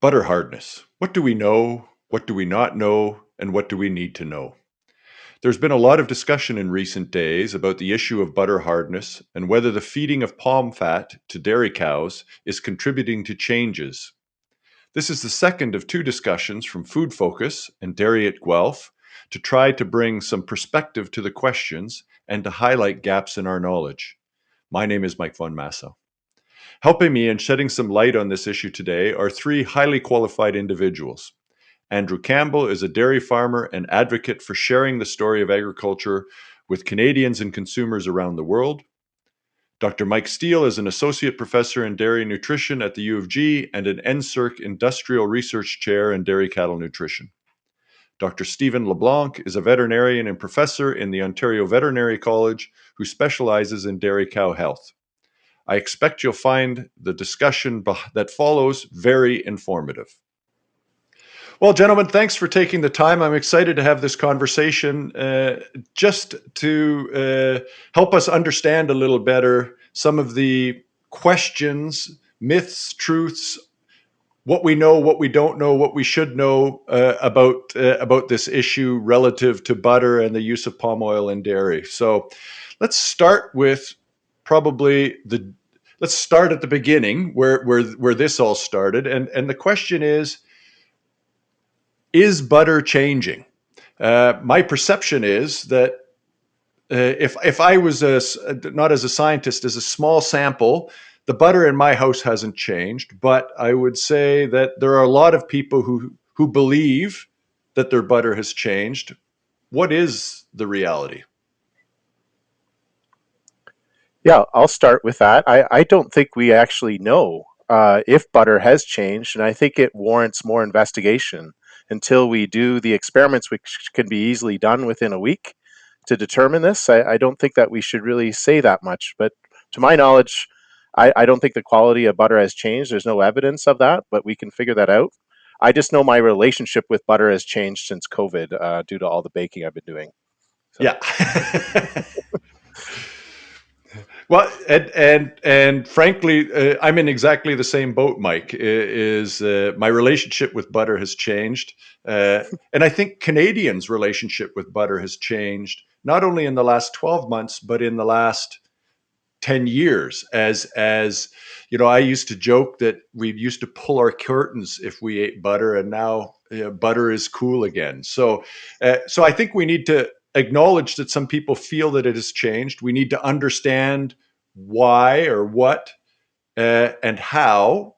Butter hardness. What do we know? What do we not know? And what do we need to know? There's been a lot of discussion in recent days about the issue of butter hardness and whether the feeding of palm fat to dairy cows is contributing to changes. This is the second of two discussions from Food Focus and Dairy at Guelph to try to bring some perspective to the questions and to highlight gaps in our knowledge. My name is Mike von Massa. Helping me in shedding some light on this issue today are three highly qualified individuals. Andrew Campbell is a dairy farmer and advocate for sharing the story of agriculture with Canadians and consumers around the world. Dr. Mike Steele is an associate professor in dairy nutrition at the U of G and an NSERC industrial research chair in dairy cattle nutrition. Dr. Stephen Leblanc is a veterinarian and professor in the Ontario Veterinary College who specializes in dairy cow health. I expect you'll find the discussion that follows very informative. Well, gentlemen, thanks for taking the time. I'm excited to have this conversation just to help us understand a little better some of the questions, myths, truths, what we know, what we don't know, what we should know about this issue relative to butter and the use of palm oil in dairy. So let's start with let's start at the beginning where this all started. And the question is butter changing? My perception is that if I was not as a scientist, as a small sample, the butter in my house hasn't changed, but I would say that there are a lot of people who believe that their butter has changed. What is the reality? Yeah, I'll start with that. I don't think we actually know if butter has changed, and I think it warrants more investigation until we do the experiments, which can be easily done within a week to determine this. I don't think that we should really say that much, but to my knowledge, I don't think the quality of butter has changed. There's no evidence of that, but we can figure that out. I just know my relationship with butter has changed since COVID due to all the baking I've been doing. So. Yeah. Well, and frankly, I'm in exactly the same boat, Mike. Is my relationship with butter has changed, and I think Canadians' relationship with butter has changed not only in the last 12 months, but in the last 10 years. As you know, I used to joke that we used to pull our curtains if we ate butter, and now butter is cool again. So I think we need to acknowledge that some people feel that it has changed. We need to understand why or what and how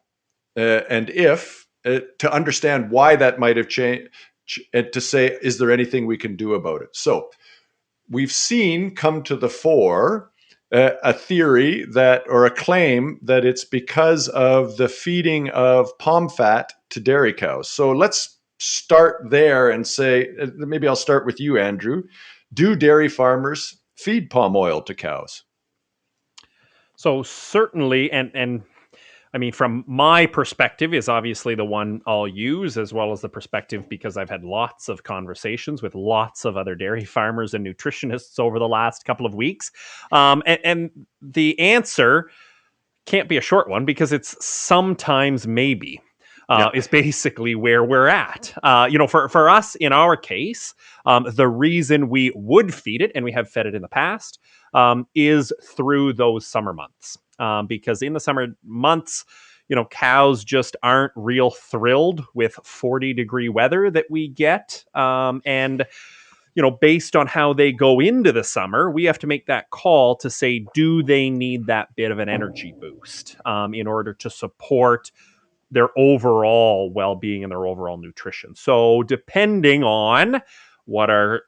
and if to understand why that might have changed and to say, is there anything we can do about it? So we've seen come to the fore a theory that, or a claim that it's because of the feeding of palm fat to dairy cows. So let's start there and say, maybe I'll start with you, Andrew. Do dairy farmers feed palm oil to cows? So certainly, and I mean, from my perspective is obviously the one I'll use, as well as the perspective because I've had lots of conversations with lots of other dairy farmers and nutritionists over the last couple of weeks. And the answer can't be a short one because it's sometimes maybe. Is basically where we're at. For us, in our case, the reason we would feed it, and we have fed it in the past, is through those summer months. Because in the summer months, cows just aren't real thrilled with 40-degree weather that we get. And based on how they go into the summer, we have to make that call to say, do they need that bit of an energy boost in order to support their overall well-being and their overall nutrition. So depending on what our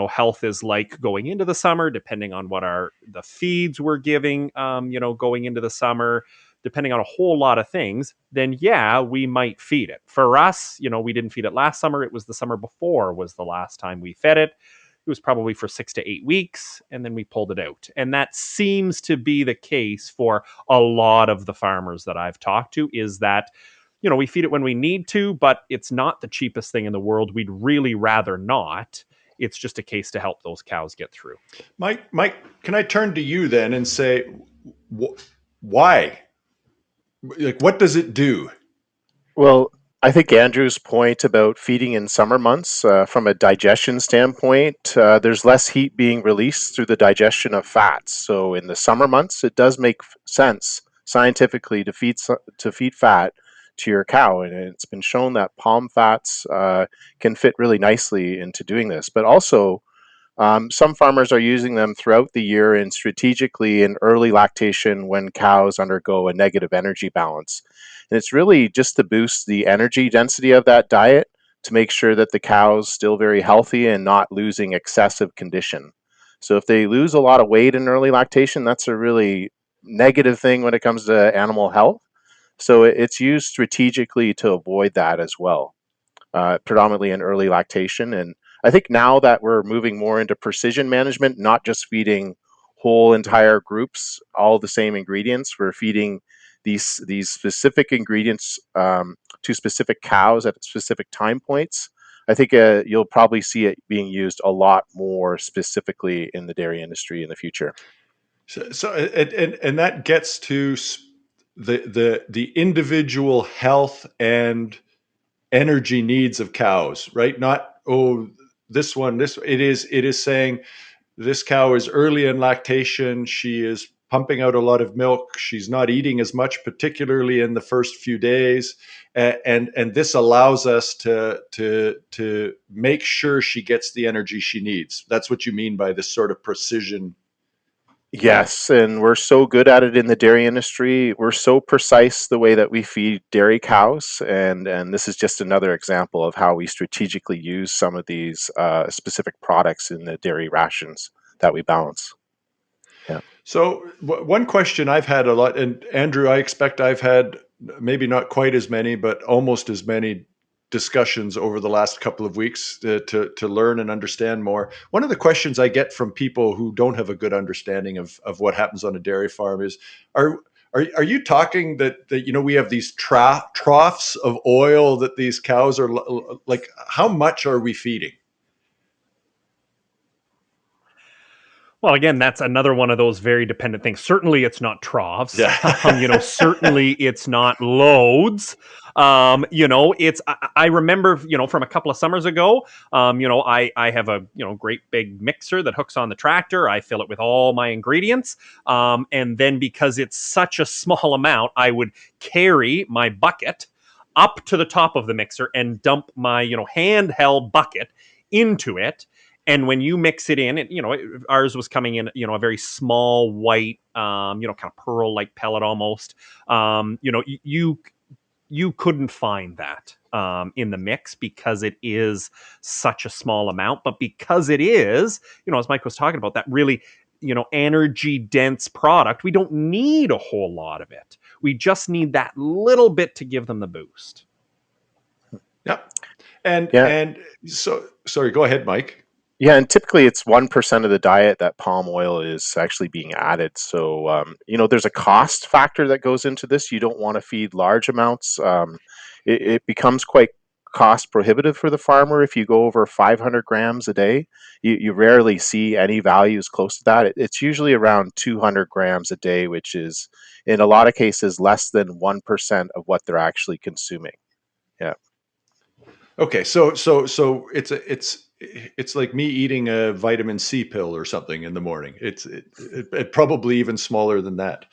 health is like going into the summer, depending on what the feeds we're giving going into the summer, depending on a whole lot of things, then yeah, we might feed it. For us, we didn't feed it last summer. It was the summer before was the last time we fed it. It was probably for 6 to 8 weeks, and then we pulled it out. And that seems to be the case for a lot of the farmers that I've talked to, is that, we feed it when we need to, but it's not the cheapest thing in the world. We'd really rather not. It's just a case to help those cows get through. Mike, can I turn to you then and say, why? Like, what does it do? Well, I think Andrew's point about feeding in summer months, from a digestion standpoint, there's less heat being released through the digestion of fats. So in the summer months, it does make sense scientifically to feed fat to your cow, and it's been shown that palm fats can fit really nicely into doing this. But also, some farmers are using them throughout the year and strategically in early lactation when cows undergo a negative energy balance. And it's really just to boost the energy density of that diet to make sure that the cow's still very healthy and not losing excessive condition. So if they lose a lot of weight in early lactation, that's a really negative thing when it comes to animal health. So it's used strategically to avoid that as well, predominantly in early lactation. And I think now that we're moving more into precision management, not just feeding whole entire groups all the same ingredients, we're feeding these specific ingredients to specific cows at specific time points. I think you'll probably see it being used a lot more specifically in the dairy industry in the future. So that gets to the individual health and energy needs of cows, right? Not, oh, this one, this it is saying this cow is early in lactation, she is pumping out a lot of milk, she's not eating as much, particularly in the first few days, and this allows us to make sure she gets the energy she needs. That's what you mean by this sort of precision. Yes, and we're so good at it in the dairy industry. We're so precise the way that we feed dairy cows, and this is just another example of how we strategically use some of these specific products in the dairy rations that we balance. Yeah. So one question I've had a lot, and Andrew, I expect I've had maybe not quite as many, but almost as many discussions over the last couple of weeks to learn and understand more. One of the questions I get from people who don't have a good understanding of what happens on a dairy farm is, are are you talking that we have these troughs of oil that these cows are like? How much are we feeding? Well, again, that's another one of those very dependent things. Certainly, it's not troughs. Yeah. Certainly, it's not loads. It's. I remember, from a couple of summers ago. I have a great big mixer that hooks on the tractor. I fill it with all my ingredients, and then because it's such a small amount, I would carry my bucket up to the top of the mixer and dump my handheld bucket into it. And when you mix it in, ours was coming in, a very small white, kind of pearl like pellet almost. You couldn't find that in the mix because it is such a small amount. But because it is, as Mike was talking about, that really, energy dense product, we don't need a whole lot of it. We just need that little bit to give them the boost. Yep. And Yeah. and so sorry, go ahead, Mike. Yeah, and typically it's 1% of the diet that palm oil is actually being added. So, there's a cost factor that goes into this. You don't want to feed large amounts. It becomes quite cost prohibitive for the farmer if you go over 500 grams a day. You rarely see any values close to that. It's usually around 200 grams a day, which is in a lot of cases less than 1% of what they're actually consuming. Yeah. Okay, so it's like me eating a vitamin C pill or something in the morning. It probably even smaller than that.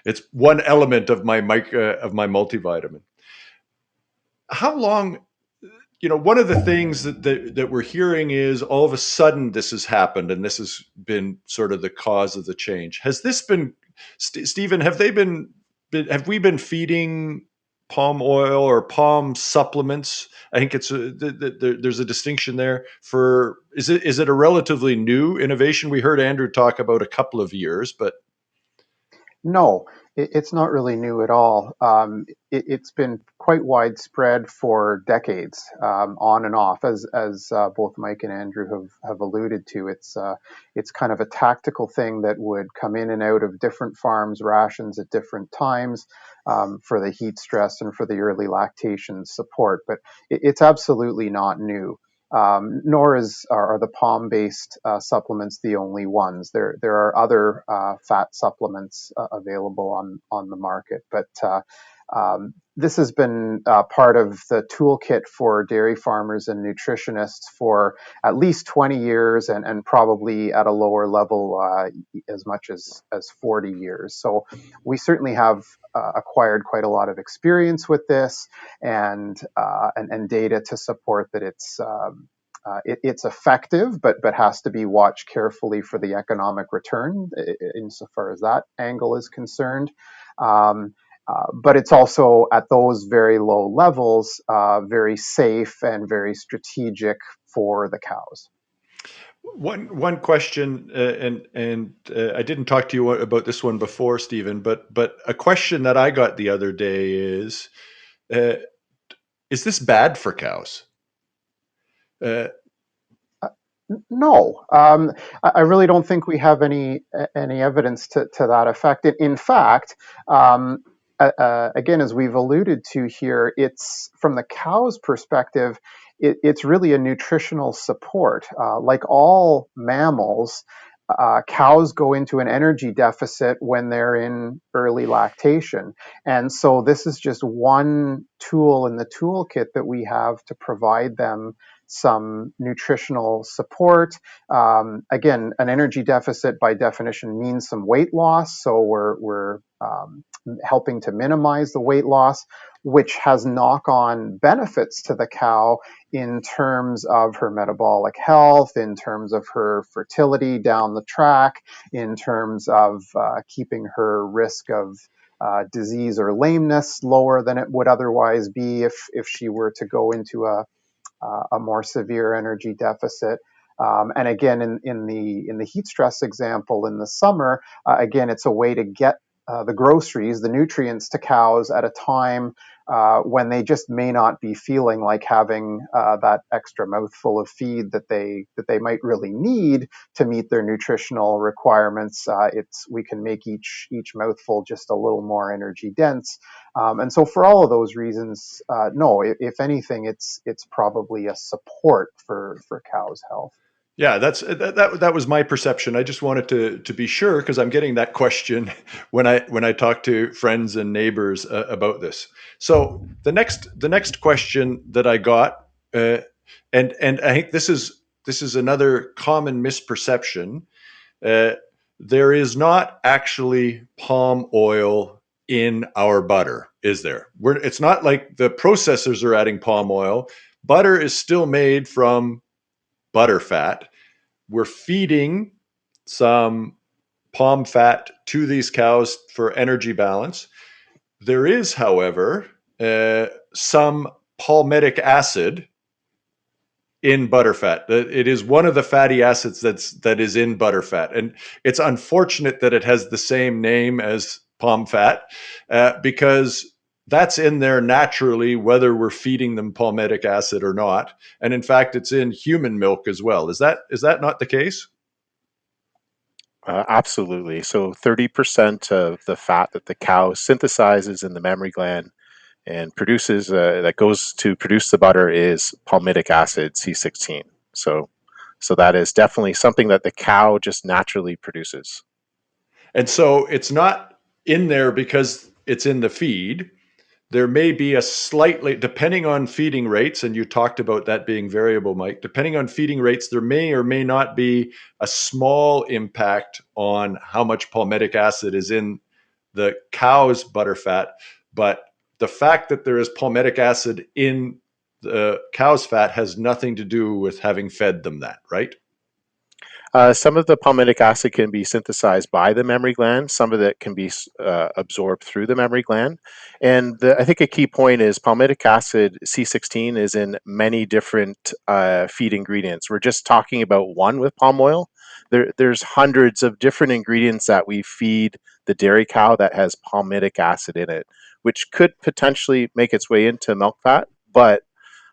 It's one element of my multivitamin. How long? One of the things that we're hearing is all of a sudden this has happened, and this has been sort of the cause of the change. Has this been, Stephen? Have we been feeding palm oil or palm supplements? I think there's a distinction there. Is it a relatively new innovation? We heard Andrew talk about a couple of years, but No, it's not really new at all. It's been quite widespread for decades, on and off, as both Mike and Andrew have alluded to. It's kind of a tactical thing that would come in and out of different farms' rations at different times, for the heat stress and for the early lactation support. But it's absolutely not new. Nor are the palm-based supplements the only ones. There are other fat supplements available on the market, but this has been part of the toolkit for dairy farmers and nutritionists for at least 20 years, and probably at a lower level as much as 40 years. So we certainly have acquired quite a lot of experience with this, and data to support that it's effective, but has to be watched carefully for the economic return insofar as that angle is concerned. But it's also at those very low levels, very safe and very strategic for the cows. One question, and I didn't talk to you about this one before, Stephen, but a question that I got the other day uh, is this bad for cows? No, I really don't think we have any evidence to that effect. In fact, again, as we've alluded to here, it's from the cow's perspective, it's really a nutritional support. Like all mammals, cows go into an energy deficit when they're in early lactation. And so this is just one tool in the toolkit that we have to provide them some nutritional support. Again, an energy deficit by definition means some weight loss. So we're helping to minimize the weight loss, which has knock-on benefits to the cow in terms of her metabolic health, in terms of her fertility down the track, in terms of keeping her risk of disease or lameness lower than it would otherwise be if she were to go into a more severe energy deficit. And again, in the heat stress example in the summer, again, it's a way to get the groceries, the nutrients to cows at a time when they just may not be feeling like having that extra mouthful of feed that they might really need to meet their nutritional requirements. We can make each mouthful just a little more energy dense, and so for all of those reasons, no. If anything, it's probably a support for cows' health. Yeah, that was my perception. I just wanted to be sure because I'm getting that question when I talk to friends and neighbors about this. So the next question that I got, and I think this is another common misperception. Uh, there is not actually palm oil in our butter, is there? It's not like the processors are adding palm oil. Butter is still made from butter fat. We're feeding some palm fat to these cows for energy balance. There is, however, some palmitic acid in butterfat. It is one of the fatty acids that is in butterfat, and it's unfortunate that it has the same name as palm fat because that's in there naturally, whether we're feeding them palmitic acid or not. And in fact, it's in human milk as well. Is that not the case? Absolutely. So 30% of the fat that the cow synthesizes in the mammary gland and produces that goes to produce the butter is palmitic acid C16. So that is definitely something that the cow just naturally produces. And so it's not in there because it's in the feed. There may be a slightly, depending on feeding rates, and you talked about that being variable, Mike, depending on feeding rates, there may or may not be a small impact on how much palmitic acid is in the cow's butterfat. But the fact that there is palmitic acid in the cow's fat has nothing to do with having fed them that, right? Some of the palmitic acid can be synthesized by the mammary gland. Some of it can be absorbed through the mammary gland. And I think a key point is palmitic acid C16 is in many different feed ingredients. We're just talking about one with palm oil. There's hundreds of different ingredients that we feed the dairy cow that has palmitic acid in it, which could potentially make its way into milk fat, but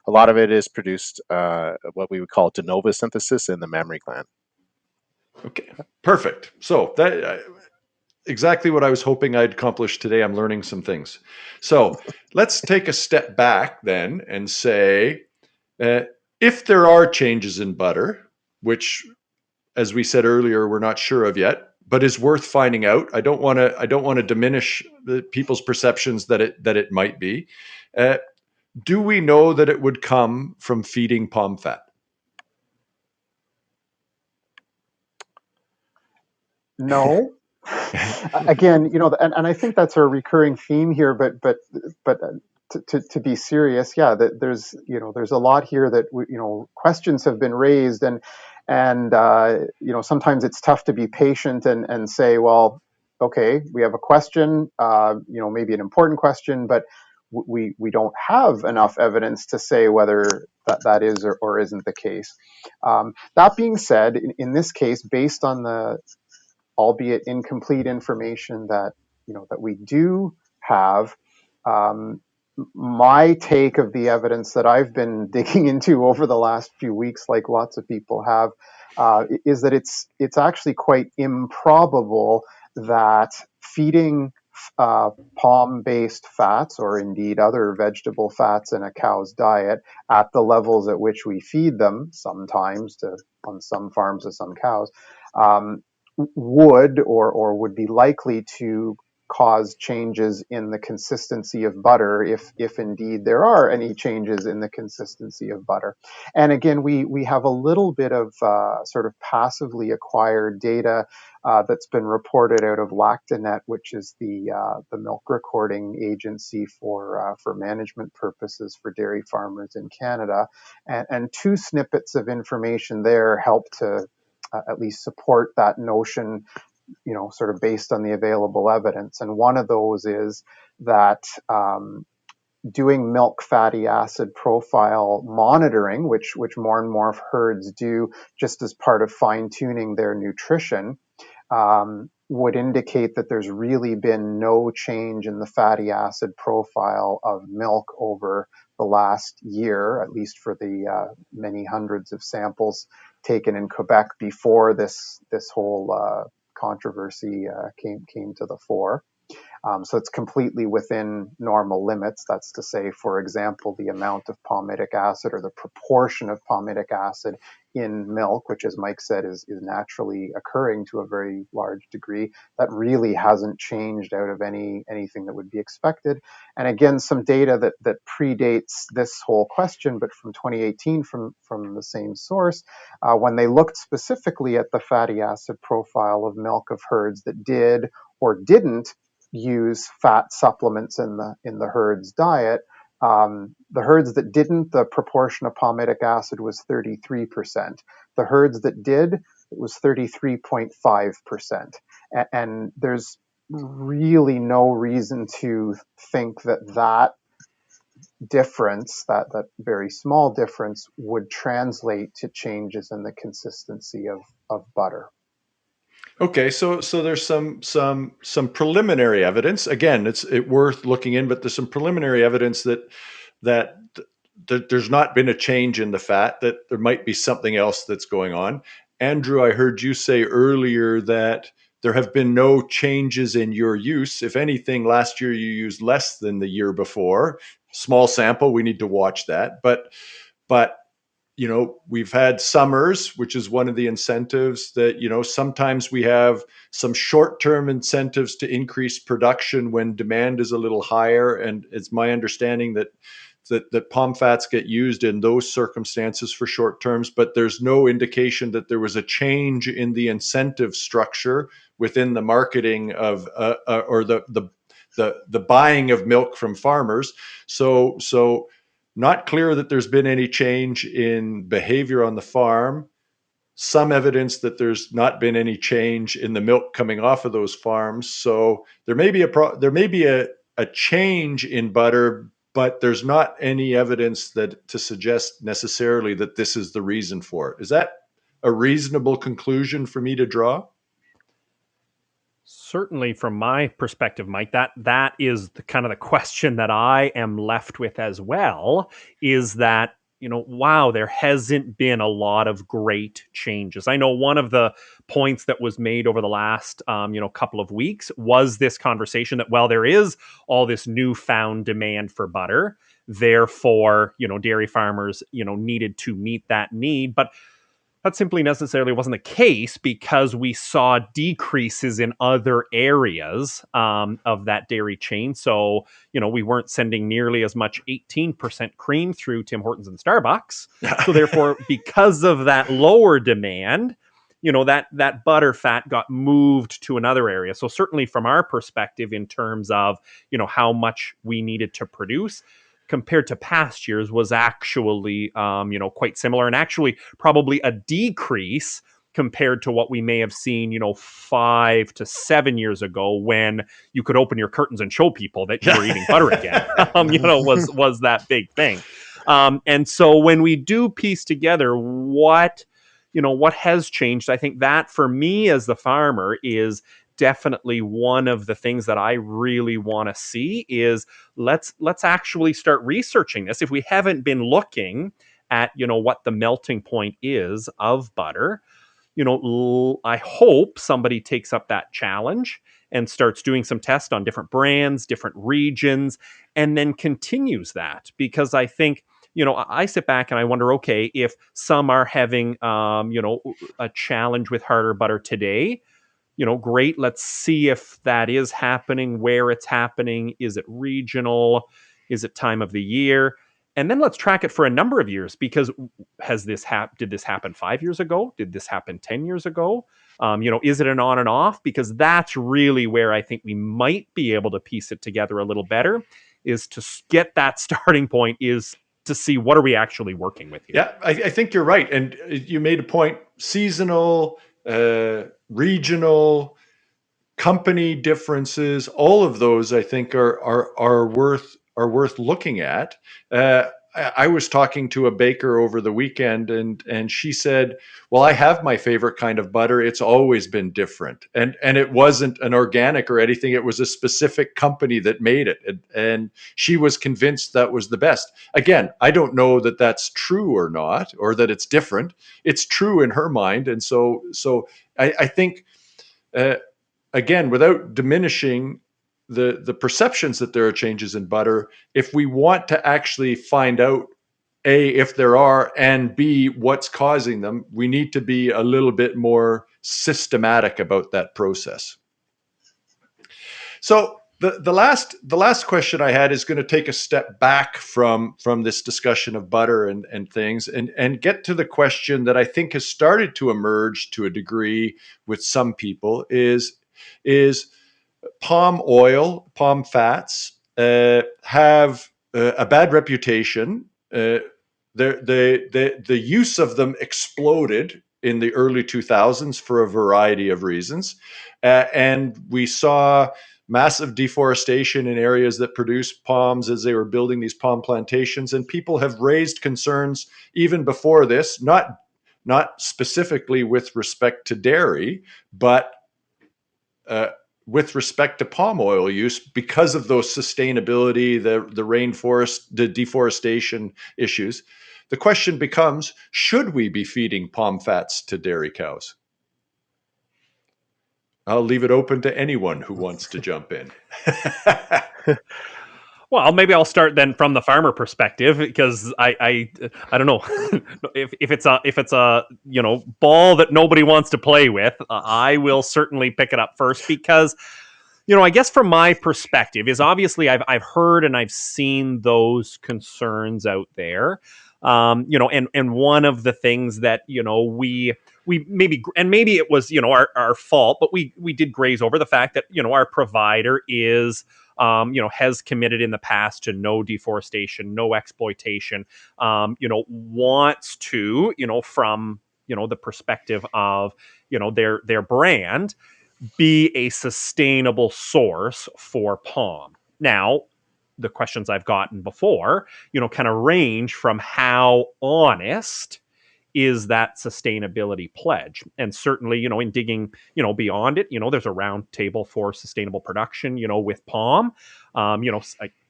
a lot of it is produced what we would call de novo synthesis in the mammary gland. Okay, perfect. So that exactly what I was hoping I'd accomplish today. I'm learning some things. So let's take a step back then and say, if there are changes in butter, which, as we said earlier, we're not sure of yet, but is worth finding out. I don't want to diminish the people's perceptions that it might be. Do we know that it would come from feeding palm fat? No. Again, and I think that's a recurring theme here. But to be serious, yeah, that there's a lot here that questions have been raised, and sometimes it's tough to be patient and say, well, okay, we have a question, maybe an important question, but we don't have enough evidence to say whether that is or isn't the case. That being said, in this case, based on the albeit incomplete information that we do have, um, my take of the evidence that I've been digging into over the last few weeks, like lots of people have, is that it's actually quite improbable that feeding palm-based fats, or indeed other vegetable fats in a cow's diet, at the levels at which we feed them, sometimes on some farms to some cows, would be likely to cause changes in the consistency of butter, if indeed there are any changes in the consistency of butter. And again, we have a little bit of sort of passively acquired data that's been reported out of Lactanet, which is the milk recording agency for management purposes for dairy farmers in Canada, and two snippets of information there help to at least support that notion, sort of based on the available evidence. And one of those is that doing milk fatty acid profile monitoring, which more and more herds do just as part of fine tuning their nutrition, would indicate that there's really been no change in the fatty acid profile of milk over the last year, at least for the many hundreds of samples taken in Quebec before this whole controversy came to the fore. So it's completely within normal limits. That's to say, for example, the amount of palmitic acid or the proportion of palmitic acid in milk, which, as Mike said, is naturally occurring to a very large degree, that really hasn't changed out of anything that would be expected. And again, some data that predates this whole question, but from 2018 from the same source, when they looked specifically at the fatty acid profile of milk of herds that did or didn't use fat supplements in the herd's diet. The herds that didn't, the proportion of palmitic acid was 33%. The herds that did, it was 33.5%. And there's really no reason to think that difference, that very small difference, would translate to changes in the consistency of butter. Okay, so there's some preliminary evidence. Again, it's worth looking in, but there's some preliminary evidence that there's not been a change in the fat, that there might be something else that's going on. Andrew, I heard you say earlier that there have been no changes in your use. If anything, last year you used less than the year before. Small sample, we need to watch that. But we've had summers, which is one of the incentives that, sometimes we have some short-term incentives to increase production when demand is a little higher. And it's my understanding that palm fats get used in those circumstances for short terms, but there's no indication that there was a change in the incentive structure within the marketing of or the buying of milk from farmers. So not clear that there's been any change in behavior on the farm. Some evidence that there's not been any change in the milk coming off of those farms. So there may be a change in butter, but there's not any evidence that to suggest necessarily that this is the reason for it. Is that a reasonable conclusion for me to draw? Certainly, from my perspective, Mike, that is the kind of the question that I am left with as well, is that, wow, there hasn't been a lot of great changes. I know one of the points that was made over the last, couple of weeks was this conversation that, well, there is all this newfound demand for butter. Therefore, dairy farmers, needed to meet that need. But that simply necessarily wasn't the case because we saw decreases in other areas of that dairy chain. So, we weren't sending nearly as much 18% cream through Tim Hortons and Starbucks. So therefore, because of that lower demand, that butter fat got moved to another area. So certainly from our perspective, in terms of, how much we needed to produce, compared to past years, was actually quite similar, and actually probably a decrease compared to what we may have seen 5 to 7 years ago, when you could open your curtains and show people that you were eating butter again. Was that big thing. And so when we do piece together what has changed, I think that for me as the farmer is definitely one of the things that I really want to see is let's actually start researching this. If we haven't been looking at what the melting point is of butter, I hope somebody takes up that challenge and starts doing some tests on different brands, different regions, and then continues that. Because I think, I sit back and I wonder, okay, if some are having, a challenge with harder butter today, great. Let's see if that is happening, where it's happening. Is it regional? Is it time of the year? And then let's track it for a number of years, because did this happen 5 years ago? Did this happen 10 years ago? Is it an on and off? Because that's really where I think we might be able to piece it together a little better, is to get that starting point, is to see what are we actually working with here. Yeah, I think you're right. And you made a point, seasonal, regional, company differences, all of those I think are worth looking at. I was talking to a baker over the weekend, and she said, well, I have my favorite kind of butter. It's always been different. And it wasn't an organic or anything. It was a specific company that made it. And she was convinced that was the best. Again, I don't know that that's true or not, or that it's different. It's true in her mind. And so I think, again, without diminishing the perceptions that there are changes in butter, if we want to actually find out, A, if there are, and B, what's causing them, we need to be a little bit more systematic about that process. So the last question I had is going to take a step back from this discussion of butter and things, and get to the question that I think has started to emerge to a degree with some people is palm oil, palm fats have a bad reputation. The use of them exploded in the early 2000s for a variety of reasons. And we saw massive deforestation in areas that produce palms as they were building these palm plantations. And people have raised concerns even before this, not specifically with respect to dairy, but with respect to palm oil use, because of those sustainability, the rainforest, the deforestation issues. The question becomes, should we be feeding palm fats to dairy cows? I'll leave it open to anyone who wants to jump in. Well, maybe I'll start then from the farmer perspective, because I don't know if it's a ball that nobody wants to play with, I will certainly pick it up first, because I guess from my perspective is, obviously I've heard and I've seen those concerns out there, and one of the things that we maybe, and maybe it was our fault, but we did graze over the fact that our provider is has committed in the past to no deforestation, no exploitation, wants to, from, the perspective of, their brand, be a sustainable source for palm. Now, the questions I've gotten before, kind of range from how honest is that sustainability pledge. And certainly, in digging, beyond it, there's a round table for sustainable production, with palm.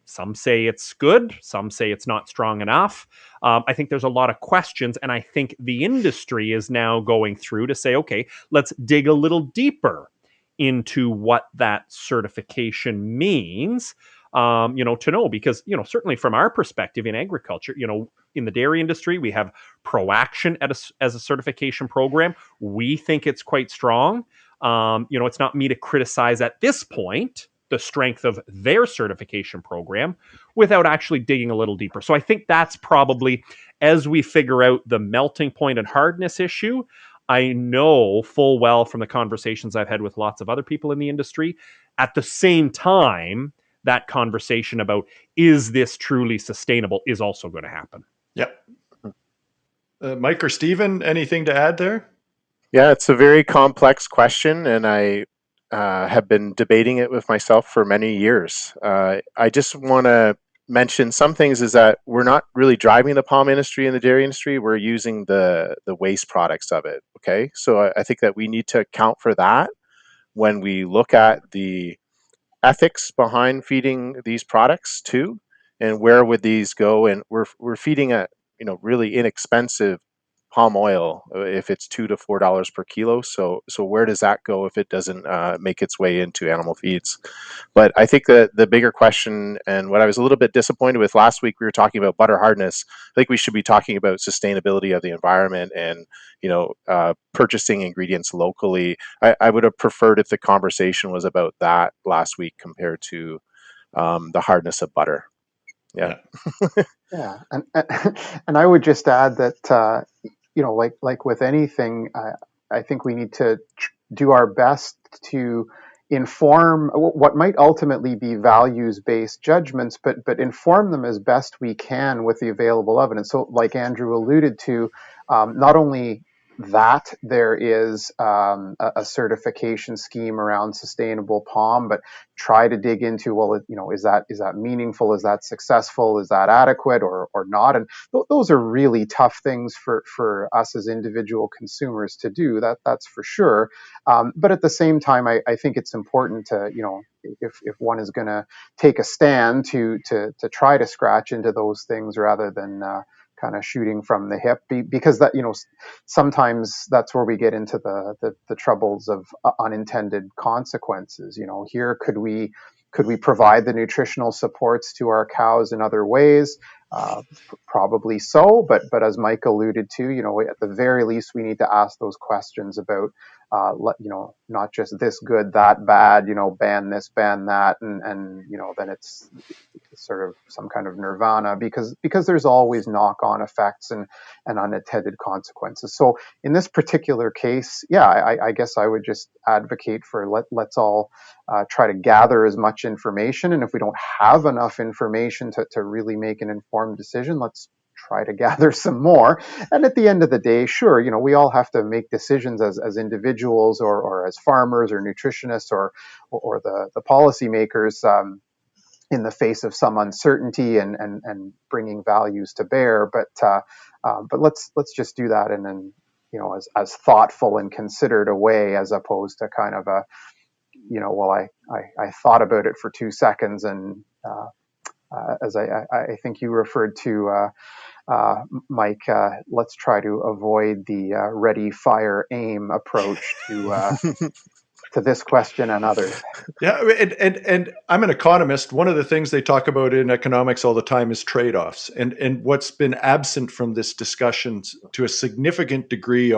Some say it's good, some say it's not strong enough. I think there's a lot of questions, and I think the industry is now going through to say, okay, let's dig a little deeper into what that certification means. to know, because, certainly from our perspective in agriculture, in the dairy industry, we have ProAction as a certification program. We think it's quite strong. It's not me to criticize at this point the strength of their certification program without actually digging a little deeper. So I think that's probably, as we figure out the melting point and hardness issue, I know full well from the conversations I've had with lots of other people in the industry, at the same time, that conversation about, is this truly sustainable, is also going to happen. Yep. Mike or Stephen, anything to add there? Yeah, it's a very complex question, and I have been debating it with myself for many years. I just want to mention some things is that we're not really driving the palm industry and the dairy industry. We're using the waste products of it. Okay, so I think that we need to account for that when we look at the ethics behind feeding these products too, and where would these go? And we're feeding a really inexpensive palm oil if it's $2 to $4 per kilo. So where does that go if it doesn't make its way into animal feeds? But I think that the bigger question, and what I was a little bit disappointed with last week, we were talking about butter hardness. I think we should be talking about sustainability of the environment and purchasing ingredients locally. I would have preferred if the conversation was about that last week compared to the hardness of butter. Yeah. Yeah, and I would just add that like with anything, I think we need to do our best to inform what might ultimately be values-based judgments, but inform them as best we can with the available evidence. So, like Andrew alluded to, not only that there is a certification scheme around sustainable palm, but try to dig into, well, is that meaningful? Is that successful? Is that adequate or not? And those are really tough things for us as individual consumers to do. That's for sure. But at the same time, I think it's important to, if one is going to take a stand to try to scratch into those things rather than kind of shooting from the hip, because that sometimes that's where we get into the troubles of unintended consequences. Here could we provide the nutritional supports to our cows in other ways? Probably so, but as Mike alluded to, at the very least, we need to ask those questions about, not just this good, that bad, ban this, ban that, and then it's sort of some kind of nirvana, because there's always knock-on effects and unintended consequences. So in this particular case, yeah, I guess I would just advocate for let's all try to gather as much information, and if we don't have enough information to really make an informed decision, let's try to gather some more. And at the end of the day, sure, we all have to make decisions as individuals or as farmers or nutritionists or the policymakers, in the face of some uncertainty and bringing values to bear. But let's just do that in an as thoughtful and considered a way, as opposed to kind of a well, I thought about it for 2 seconds, and as I think you referred to, Mike, let's try to avoid the ready, fire, aim approach to this question and others. Yeah, and I'm an economist. One of the things they talk about in economics all the time is trade-offs. And what's been absent from this discussion to a significant degree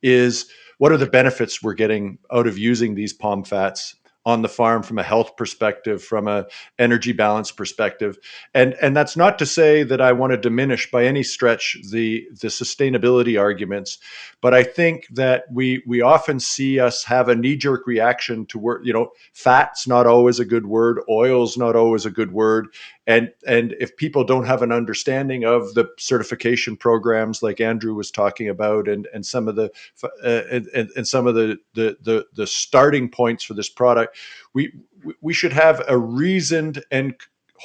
is what are the benefits we're getting out of using these palm fats on the farm from a health perspective, from a energy balance perspective. And that's not to say that I want to diminish by any stretch the sustainability arguments, but I think that we often see us have a knee-jerk reaction to word, fat's not always a good word, oil's not always a good word. And if people don't have an understanding of the certification programs like Andrew was talking about, and some of the and some of the starting points for this product, we should have a reasoned and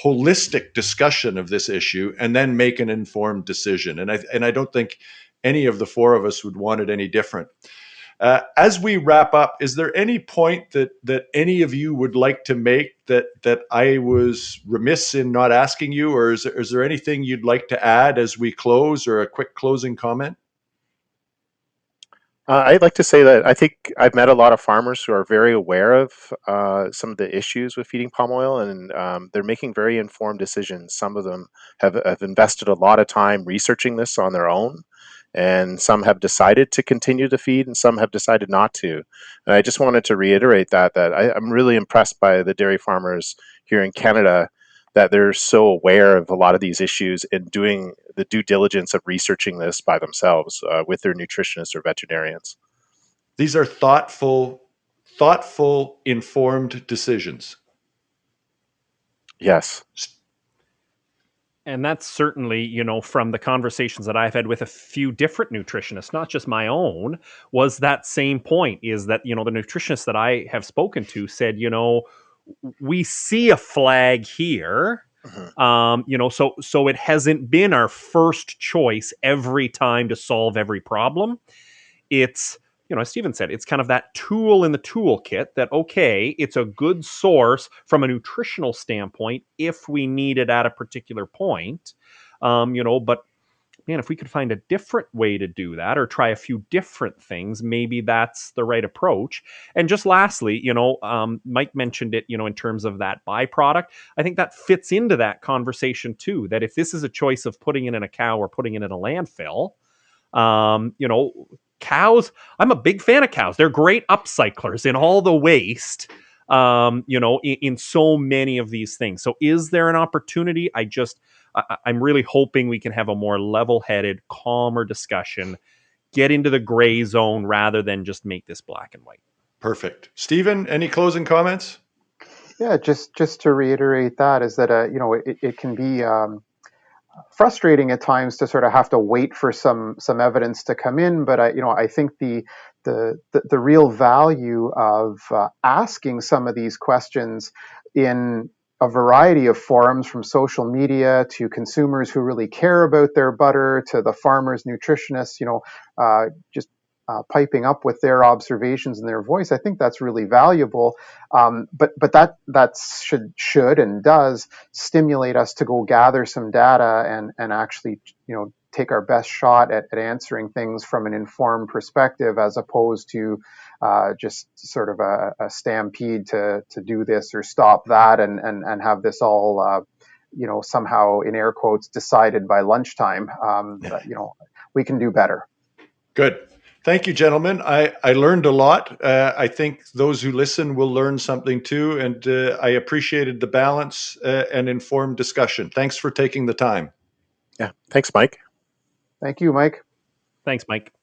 holistic discussion of this issue and then make an informed decision. And I don't think any of the four of us would want it any different. As we wrap up, is there any point that any of you would like to make that I was remiss in not asking you, or is there anything you'd like to add as we close, or a quick closing comment? I'd like to say that I think I've met a lot of farmers who are very aware of some of the issues with feeding palm oil, and they're making very informed decisions. Some of them have invested a lot of time researching this on their own, and some have decided to continue to feed, and some have decided not to. And I just wanted to reiterate that I'm really impressed by the dairy farmers here in Canada, that they're so aware of a lot of these issues and doing the due diligence of researching this by themselves with their nutritionists or veterinarians. These are informed decisions. Yes. And that's certainly, from the conversations that I've had with a few different nutritionists, not just my own, was that same point, is that, the nutritionists that I have spoken to said, we see a flag here. Mhm. So it hasn't been our first choice every time to solve every problem. It's, as Stephen said, it's kind of that tool in the toolkit that, okay, it's a good source from a nutritional standpoint if we need it at a particular point. But man, if we could find a different way to do that or try a few different things, maybe that's the right approach. And just lastly, Mike mentioned it, in terms of that byproduct. I think that fits into that conversation too, that if this is a choice of putting it in a cow or putting it in a landfill, um, you know, cows, I'm a big fan of cows. They're great upcyclers in all the waste, in so many of these things. So is there an opportunity? I'm really hoping we can have a more level-headed, calmer discussion, get into the gray zone rather than just make this black and white. Perfect. Stephen, any closing comments? Yeah, just to reiterate that is that it can be frustrating at times to sort of have to wait for some evidence to come in, but I think the real value of asking some of these questions in a variety of forums, from social media to consumers who really care about their butter to the farmers, nutritionists, just piping up with their observations and their voice. I think that's really valuable. But that should and does stimulate us to go gather some data and actually take our best shot at answering things from an informed perspective, as opposed to just sort of a stampede to do this or stop that and have this all somehow, in air quotes, decided by lunchtime. We can do better. Good. Thank you, gentlemen. I learned a lot. I think those who listen will learn something too. And I appreciated the balance and informed discussion. Thanks for taking the time. Yeah. Thanks, Mike. Thank you, Mike. Thanks, Mike.